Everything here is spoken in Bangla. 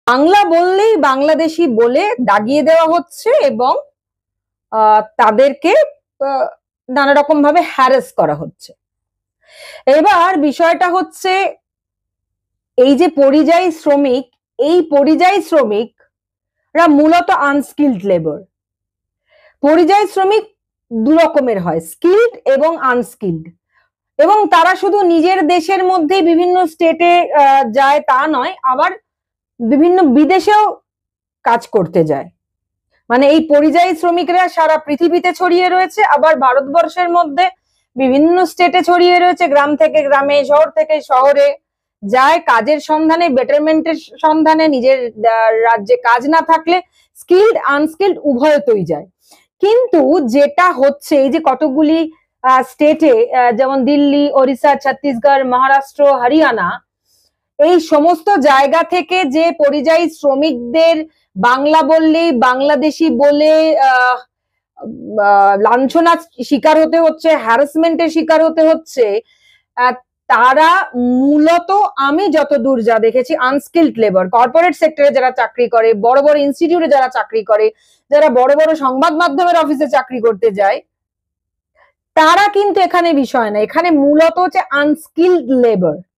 বাংলা বললেই বাংলাদেশি বলে দাগিয়ে দেওয়া হচ্ছে এবং তাদেরকে নানা রকম ভাবে হ্যারাস করা হচ্ছে। এবার বিষয়টা হচ্ছে এই যে পরিযায়ী শ্রমিক, এই পরিযায়ী শ্রমিকরা মূলত আনস্কিলড লেবার। পরিযায়ী শ্রমিক দু রকমের হয়, স্কিলড এবং আনস্কিলড। এবং তারা শুধু নিজের দেশের মধ্যেই বিভিন্ন স্টেটে যায় তা নয়, আবার বিভিন্ন বিদেশেও কাজ করতে যায়। মানে এই পরিযায়ী শ্রমিকরা সারা পৃথিবীতে ছড়িয়ে রয়েছে, আবার ভারতবর্ষের মধ্যে বিভিন্ন স্টেটে ছড়িয়ে রয়েছে, গ্রাম থেকে গ্রামে, শহর থেকে শহরে যায় কাজের সন্ধানে, বেটারমেন্টের সন্ধানে। নিজের রাজ্যে কাজ না থাকলে স্কিলড আনস্কিলড উভয়তই যায়। কিন্তু যেটা হচ্ছে এই যে কতগুলি স্টেটে, যেমন দিল্লি, ওড়িশা, ছত্তিশগড়, মহারাষ্ট্র, হরিয়ানা, এই সমস্ত জায়গা থেকে যে পরিযায়ী শ্রমিকদের বাংলা বললেই বাংলাদেশি বলে লাঞ্ছনার শিকার হতে হচ্ছে, হ্যারাসমেন্টের শিকার হতে হচ্ছে, তারা মূলত আমি যতদূর যা দেখেছি আনস্কিলড লেবার। কর্পোরেট সেক্টরে যারা চাকরি করে, বড় বড় ইনস্টিটিউটে যারা চাকরি করে, যারা বড় বড় সংবাদ মাধ্যমের অফিসে চাকরি করতে যায়, তারা কিন্তু এখানে বিষয় না, এখানে মূলত হচ্ছে আনস্কিলড লেবার।